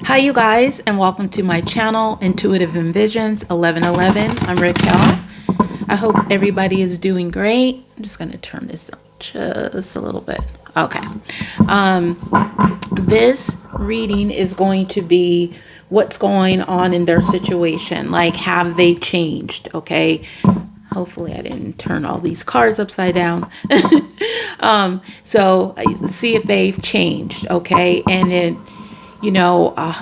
Hi you guys, and welcome to my channel, Intuitive Envisions 1111. I'm Raquel. I hope everybody is doing great. I'm just going to turn this up just a little bit. Okay. This reading is going to be what's going on in their situation. Like, have they changed? Okay. Hopefully I didn't turn all these cards upside down. So see if they've changed. Okay. And then,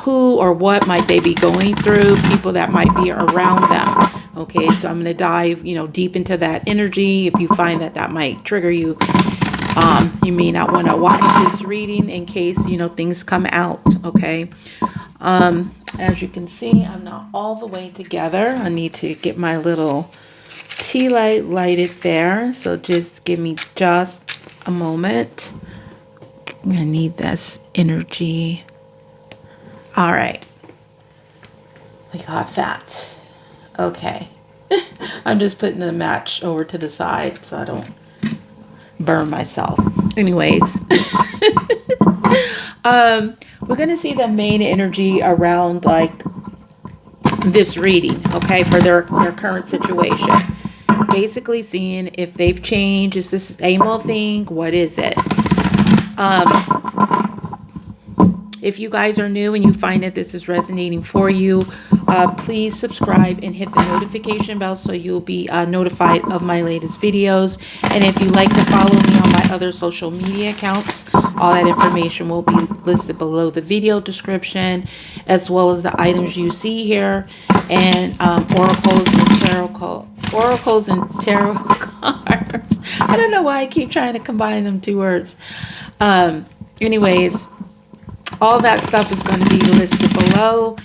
who or what might they be going through, people that might be around them. Okay, so I'm going to dive, deep into that energy. If you find that that might trigger you, you may not want to watch this reading in case, things come out. Okay. As you can see, I'm not all the way together. I need to get my little tea light lighted there. So just give me just a moment. I need this energy. All right, we got that. Okay. I'm just putting the match over to the side so I don't burn myself. Anyways, we're going to see the main energy around like this reading, okay, for their current situation. Basically seeing if they've changed. Is this the same old thing? What is it? If you guys are new and you find that this is resonating for you, please subscribe and hit the notification bell so you'll be notified of my latest videos. And if you like to follow me on my other social media accounts, all that information will be listed below the video description, as well as the items you see here, and oracles and tarot cards. I don't know why I keep trying to combine them two words. Anyways, all that stuff is going to be listed below,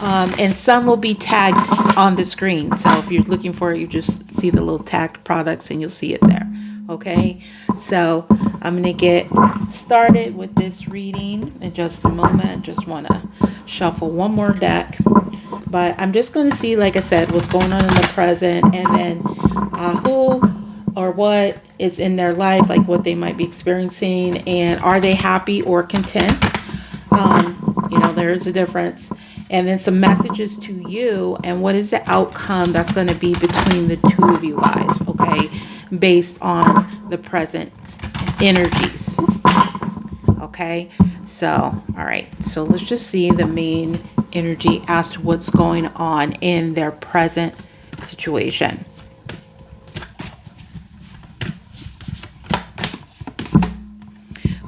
and some will be tagged on the screen. So if you're looking for it, you just see the little tagged products and you'll see it there. Okay, so I'm going to get started with this reading in just a moment. Just want to shuffle one more deck, but I'm just going to see, like I said, what's going on in the present, and then who or what is in their life, like what they might be experiencing, and are they happy or content? There's a difference. And then some messages to you, and what is the outcome that's going to be between the two of you guys, okay, based on the present energies. Okay, so all right, so let's just see the main energy as to what's going on in their present situation.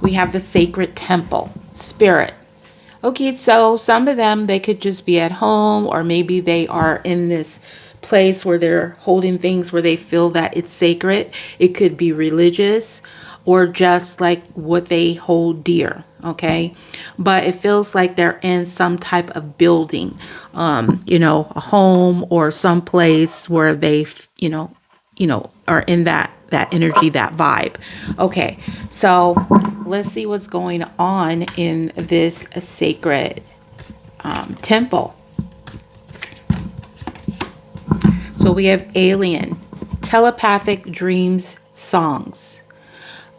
We have the sacred temple, spirit. Okay, so some of them, they could just be at home, or maybe they are in this place where they're holding things where they feel that it's sacred. It could be religious or just like what they hold dear. Okay, but it feels like they're in some type of building, a home or some place where they, are in that energy, that vibe. Okay, so let's see what's going on in this sacred temple. So we have alien, telepathic dreams, songs.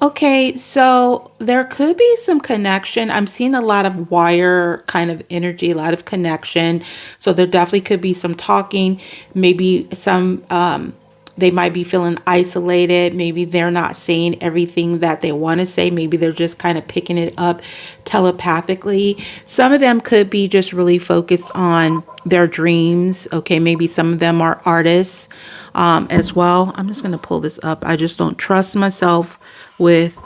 Okay, so there could be some connection. I'm seeing a lot of wire kind of energy, a lot of connection. So there definitely could be some talking, maybe some they might be feeling isolated. Maybe they're not saying everything that they want to say. Maybe they're just kind of picking it up telepathically. Some of them could be just really focused on their dreams. Okay, maybe some of them are artists as well. I'm just going to pull this up. I just don't trust myself with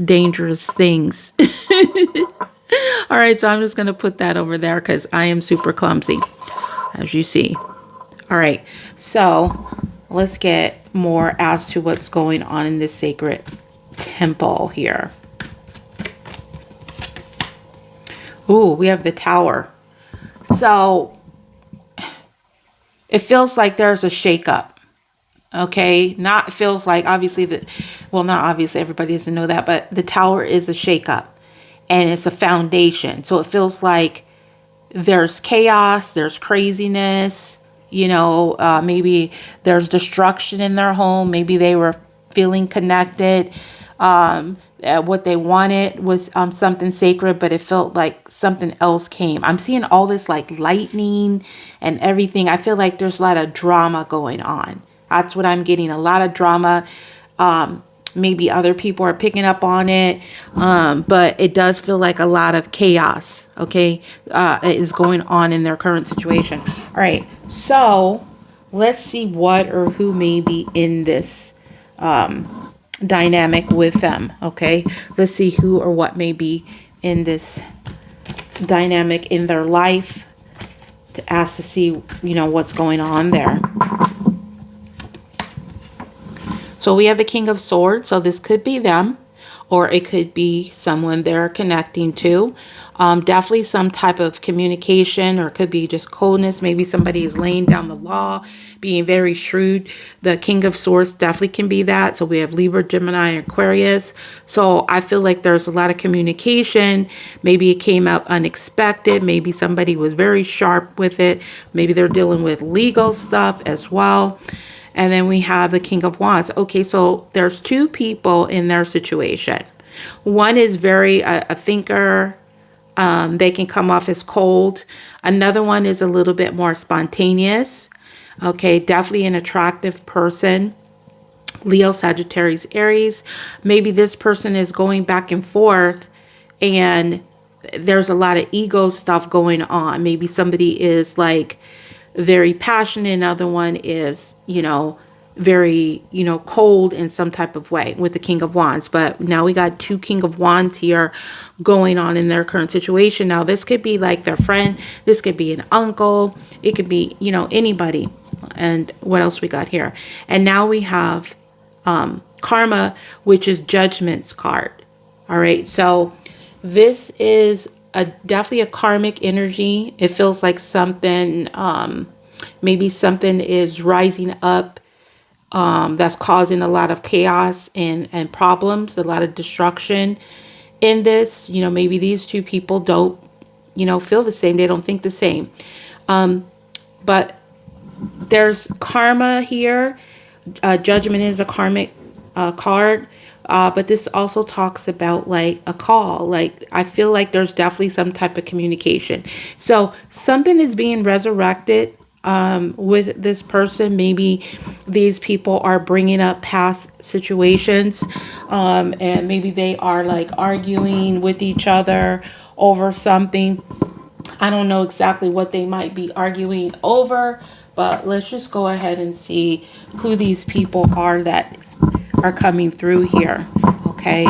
dangerous things. All right, so I'm just going to put that over there because I am super clumsy, as you see. All right, so let's get more as to what's going on in this sacred temple here. Ooh, we have the Tower. So it feels like there's a shakeup. Okay, not feels like, obviously, not obviously, everybody doesn't know that, but the Tower is a shakeup and it's a foundation. So it feels like there's chaos, there's craziness. Maybe there's destruction in their home. Maybe they were feeling connected What they wanted was something sacred, but it felt like something else came. I'm seeing all this like lightning and everything. I feel like there's a lot of drama going on. That's what I'm getting, a lot of drama. Maybe other people are picking up on it, but it does feel like a lot of chaos, okay, is going on in their current situation. All right, so let's see what or who may be in this dynamic with them, okay? Let's see who or what may be in this dynamic in their life, to ask to see, what's going on there. So we have the King of Swords. So this could be them, or it could be someone they're connecting to. Definitely some type of communication, or it could be just coldness. Maybe somebody is laying down the law, being very shrewd. The King of Swords definitely can be that. So we have Libra, Gemini, Aquarius. So I feel like there's a lot of communication. Maybe it came out unexpected. Maybe somebody was very sharp with it. Maybe they're dealing with legal stuff as well. And then we have the King of Wands. Okay, so there's two people in their situation. One is very a thinker. They can come off as cold. Another one is a little bit more spontaneous. Okay, definitely an attractive person. Leo, Sagittarius, Aries. Maybe this person is going back and forth, and there's a lot of ego stuff going on. Maybe somebody is like very passionate. Another one is, very, cold in some type of way with the King of Wands. But now we got two King of Wands here going on in their current situation. Now this could be like their friend. This could be an uncle. It could be, anybody. And what else we got here? And now we have Karma, which is Judgment's card. All right. So this is definitely a karmic energy. It feels like something, maybe something is rising up that's causing a lot of chaos and problems, a lot of destruction in this. Maybe these two people don't, feel the same. They don't think the same. But there's karma here. Judgment is a karmic card. But this also talks about like a call. Like I feel like there's definitely some type of communication. So something is being resurrected with this person. Maybe these people are bringing up past situations, and maybe they are like arguing with each other over something. I don't know exactly what they might be arguing over, but let's just go ahead and see who these people are that are coming through here. Okay.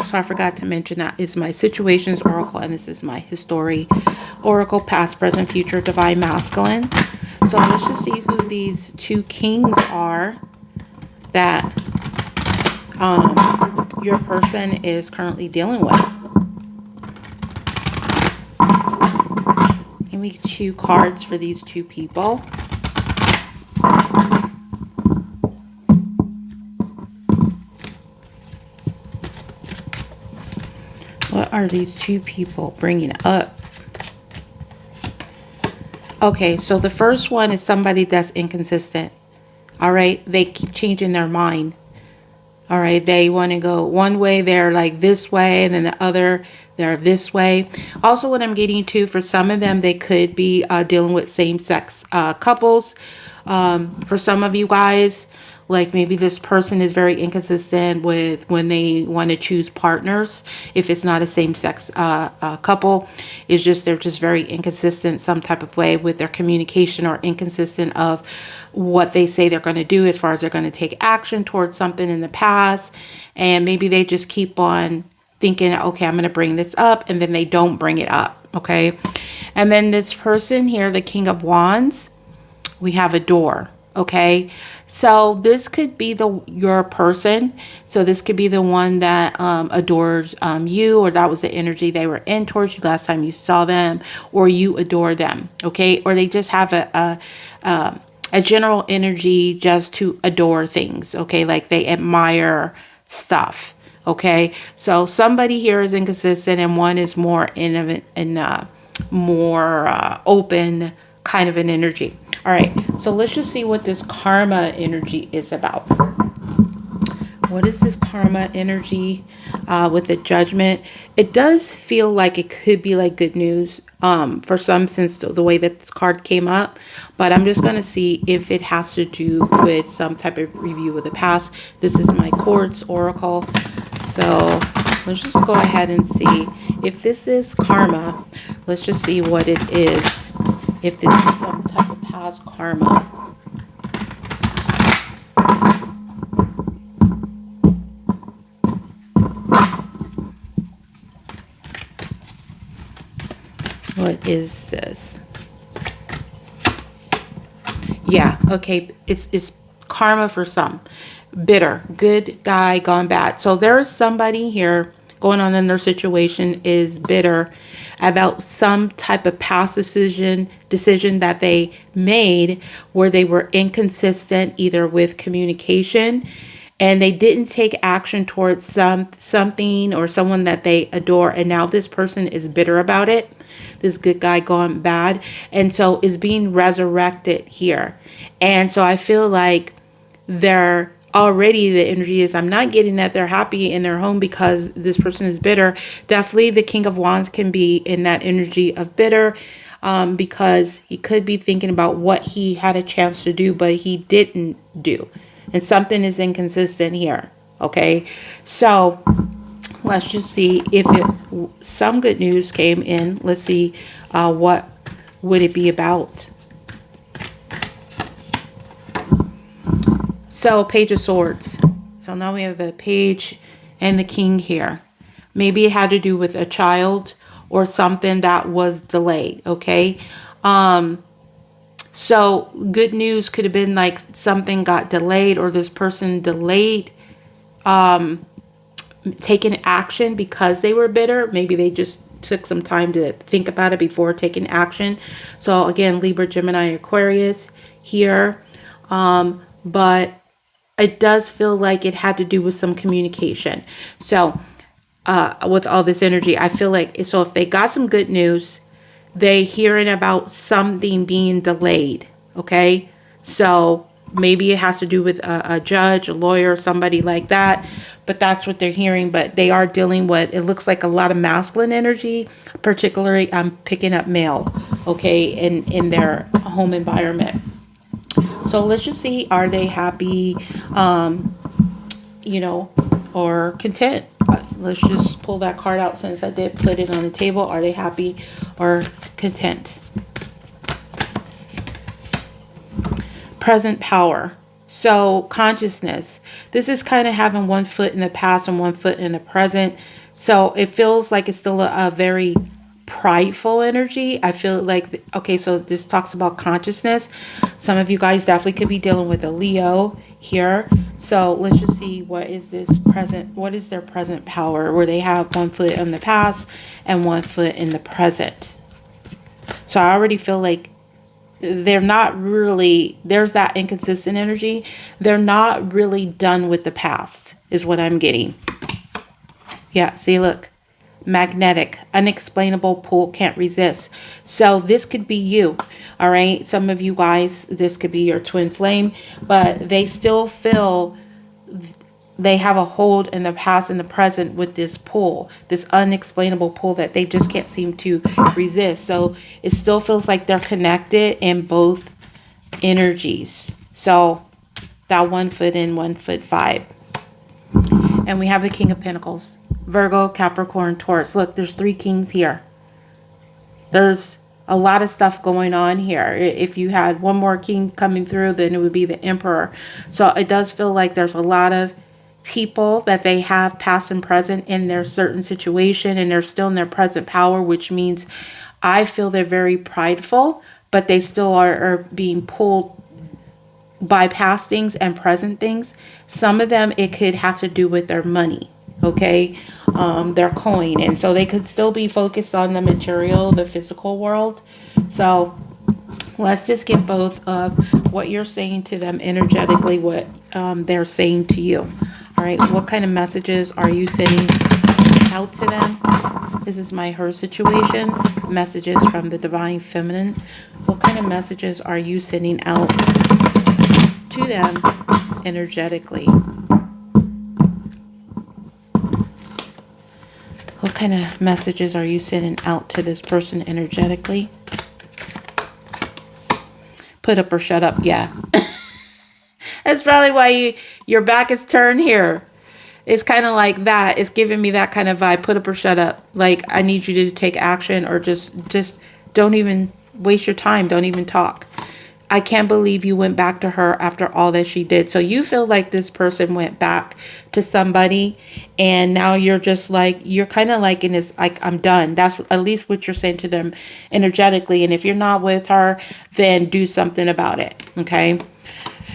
So I forgot to mention that is my situations oracle, and this is my history oracle, past, present, future, divine masculine. So let's just see who these two kings are that your person is currently dealing with. Give me two cards for these two people. What are these two people bringing up? Okay, so the first one is somebody that's inconsistent. All right, they keep changing their mind. All right, they want to go one way, they're like this way, and then the other, they're this way. Also, what I'm getting to, for some of them, they could be dealing with same-sex couples. For some of you guys, like maybe this person is very inconsistent with when they want to choose partners. If it's not a same-sex couple, it's just they're just very inconsistent some type of way with their communication, or inconsistent of what they say they're going to do as far as they're going to take action towards something in the past. And maybe they just keep on thinking, okay, I'm going to bring this up, and then they don't bring it up. Okay. And then this person here, the King of Wands, we have a door. Okay, so this could be your person. So this could be the one that adores you, or that was the energy they were in towards you last time you saw them, or you adore them. Okay, or they just have a general energy just to adore things. Okay, like they admire stuff. Okay, so somebody here is inconsistent, and one is more innovative and more open kind of an energy. All right, so let's just see what this karma energy is about. What is this karma energy with the judgment? It does feel like it could be like good news for some, since the way that this card came up. But I'm just going to see if it has to do with some type of review of the past. This is my quartz oracle. So let's just go ahead and see if this is karma. Let's just see what it is. If this is some type of past karma. What is this? Yeah, okay. It's karma for some. Bitter. Good guy gone bad. So there is somebody here going on in their situation is bitter about some type of past decision that they made where they were inconsistent either with communication, and they didn't take action towards something or someone that they adore, and now this person is bitter about it. This good guy gone bad, and so is being resurrected here. And so I feel like they're already, the energy is, I'm not getting that they're happy in their home because this person is bitter. Definitely the King of Wands can be in that energy of bitter, because he could be thinking about what he had a chance to do but he didn't do, and something is inconsistent here. Okay, so let's just see if some good news came in. Let's see what would it be about. So Page of Swords. So now we have the Page and the King here. Maybe it had to do with a child or something that was delayed. Okay. So good news could have been like something got delayed, or this person delayed taking action because they were bitter. Maybe they just took some time to think about it before taking action. So again, Libra, Gemini, Aquarius here. But it does feel like it had to do with some communication. So with all this energy, I feel like, so if they got some good news, they hearing about something being delayed. Okay. So maybe it has to do with a judge, a lawyer, somebody like that. But that's what they're hearing. But they are dealing with, it looks like a lot of masculine energy, particularly I'm picking up male, okay, in their home environment. So let's just see, are they happy, or content? Let's just pull that card out since I did put it on the table. Are they happy or content? Present power. So consciousness. This is kind of having one foot in the past and one foot in the present. So it feels like it's still a very prideful energy. I feel like, okay, so this talks about consciousness. Some of you guys definitely could be dealing with a Leo here. So let's just see, what is this present, what is their present power, where they have one foot in the past and one foot in the present. So I already feel like they're not really, there's that inconsistent energy. They're not really done with the past is what I'm getting. Yeah, see, look. Magnetic, unexplainable pull, can't resist. So this could be you. All right. Some of you guys, this could be your twin flame, but they still feel they have a hold in the past and the present with this pull, this unexplainable pull that they just can't seem to resist. So it still feels like they're connected in both energies. So that one foot in, one foot vibe. And we have the King of Pentacles. Virgo, Capricorn, Taurus. Look, there's 3 kings here. There's a lot of stuff going on here. If you had one more king coming through, then it would be the Emperor. So it does feel like there's a lot of people that they have past and present in their certain situation, and they're still in their present power, which means I feel they're very prideful, but they still are being pulled by past things and present things. Some of them, it could have to do with their money. Okay, their coin, and so they could still be focused on the material, the physical world. So let's just get both of what you're saying to them energetically, what they're saying to you. All right, what kind of messages are you sending out to them? This is my her situations, messages from the divine feminine. What kind of messages are you sending out to them energetically? kind of messages are you sending out to this person energetically? Put up or shut up. Yeah. That's probably why your back is turned here. It's kind of like that. It's giving me that kind of vibe. Put up or shut up. Like, I need you to take action, or just don't even waste your time. Don't even talk. I can't believe you went back to her after all that she did. So you feel like this person went back to somebody, and now you're just like, you're kind of like in this, like, I'm done. That's at least what you're saying to them energetically. And if you're not with her, then do something about it. Okay.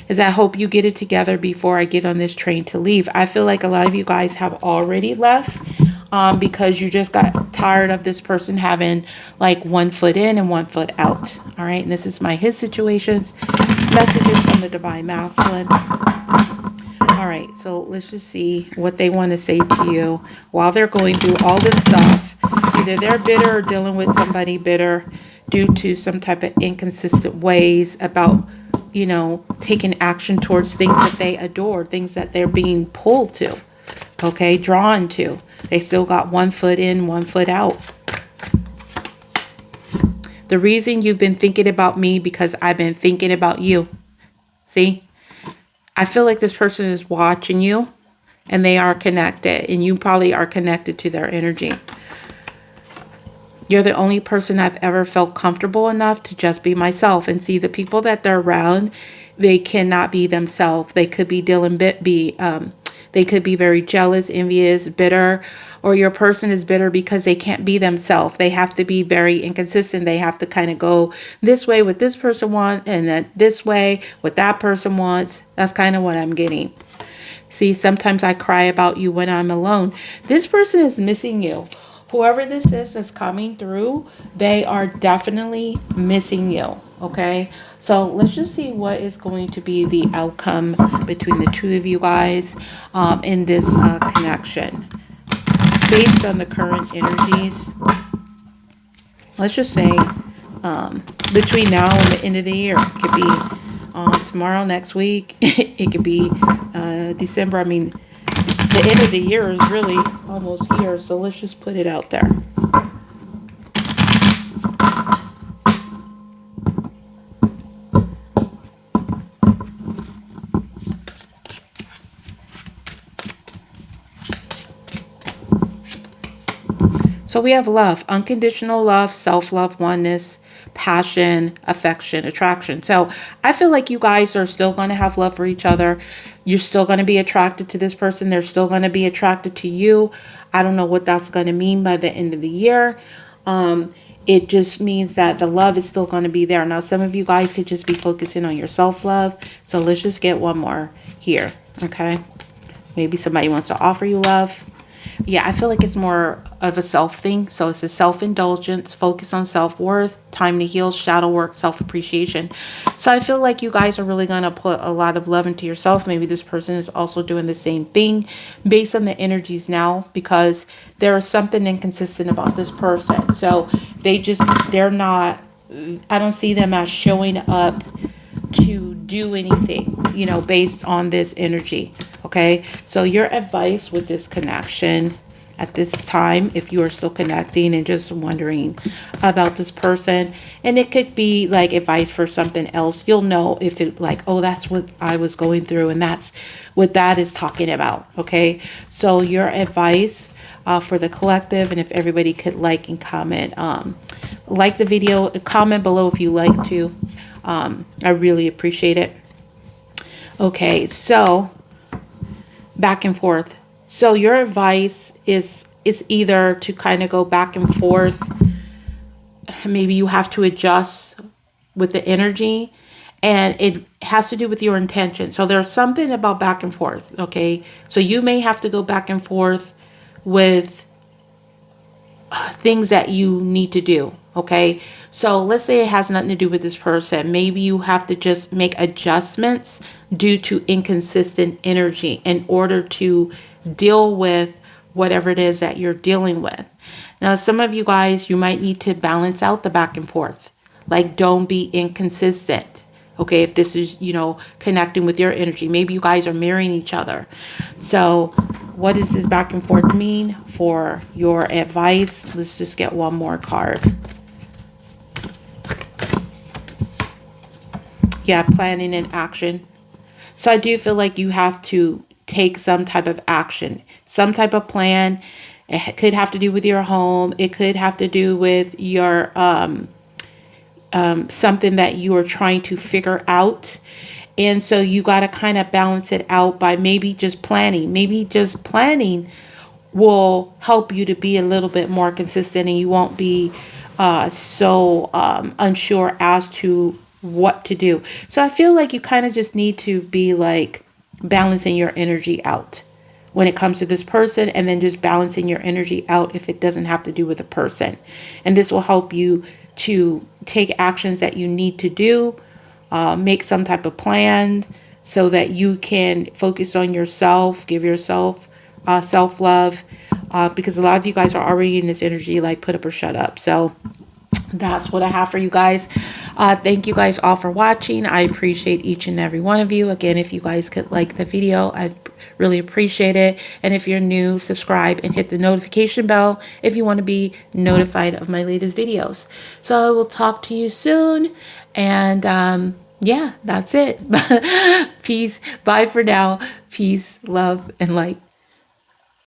Is I hope you get it together before I get on this train to leave. I feel like a lot of you guys have already left because you just got tired of this person having like one foot in and one foot out. All right. And this is his situations. Messages from the Divine Masculine. All right. So let's just see what they want to say to you while they're going through all this stuff. Either they're bitter or dealing with somebody bitter due to some type of inconsistent ways about, you know, taking action towards things that they adore, things that they're being pulled to, okay, drawn to. They still got one foot in, one foot out. The reason you've been thinking about me because I've been thinking about you. See, I feel like this person is watching you, and they are connected, and you probably are connected to their energy. You're the only person I've ever felt comfortable enough to just be myself. And see, the people that they're around, they cannot be themselves. They could be they could be very jealous, envious, bitter, or your person is bitter because they can't be themselves. They have to be very inconsistent. They have to kind of go this way what this person wants, and then this way what that person wants. That's kind of what I'm getting. See, sometimes I cry about you when I'm alone. This person is missing you. Whoever this is that's coming through, they are definitely missing you, okay? So let's just see what is going to be the outcome between the two of you guys in this connection. Based on the current energies, let's just say between now and the end of the year. It could be tomorrow, next week. It could be December. I mean, the end of the year is really almost here, so let's just put it out there. So we have love, unconditional love, self-love, oneness, passion, affection, attraction. So I feel like you guys are still going to have love for each other. You're still going to be attracted to this person. They're still going to be attracted to you. I don't know what that's going to mean by the end of the year. It just means that the love is still going to be there. Now, some of you guys could just be focusing on your self-love. So let's just get one more here. Okay. Maybe somebody wants to offer you love. Yeah, I feel like it's more of a self thing. So it's a self-indulgence, focus on self-worth, time to heal, shadow work, self-appreciation. So I feel like you guys are really going to put a lot of love into yourself. Maybe this person is also doing the same thing based on the energies now, because there is something inconsistent about this person. So they're not, I don't see them as showing up to do anything, you know, based on this energy. Okay, so your advice with this connection at this time, if you are still connecting and just wondering about this person, and it could be like advice for something else, you'll know if it like, oh, that's what I was going through, and that's what that is talking about. Okay, so your advice for the collective, and if everybody could like and comment, like the video, comment below if you like to. I really appreciate it. Okay, so back and forth. So your advice is either to kind of go back and forth. Maybe you have to adjust with the energy, and it has to do with your intention. So there's something about back and forth. Okay, so you may have to go back and forth with things that you need to do. Okay, so let's say it has nothing to do with this person. Maybe you have to just make adjustments due to inconsistent energy in order to deal with whatever it is that you're dealing with. Now, some of you guys, you might need to balance out the back and forth. Like, don't be inconsistent. Okay, if this is, you know, connecting with your energy. Maybe you guys are mirroring each other. So What does this back and forth mean for your advice? Let's just get one more card. Yeah, planning and action. So I do feel like you have to take some type of action, some type of plan. It could have to do with your home. It could have to do with your something that you are trying to figure out. And so you got to kind of balance it out by maybe just planning. Maybe just planning will help you to be a little bit more consistent, and you won't be so unsure as to what to do. So I feel like you kind of just need to be like balancing your energy out when it comes to this person, and then just balancing your energy out if it doesn't have to do with a person. And this will help you to take actions that you need to do, make some type of plan so that you can focus on yourself, give yourself self-love, because a lot of you guys are already in this energy like put up or shut up. So that's what I have for you guys. Thank you guys all for watching. I appreciate each and every one of you. Again, if you guys could like the video, I'd really appreciate it. And if you're new, subscribe and hit the notification bell if you want to be notified of my latest videos. So I will talk to you soon. And yeah, that's it. Peace. Bye for now. Peace, love, and light.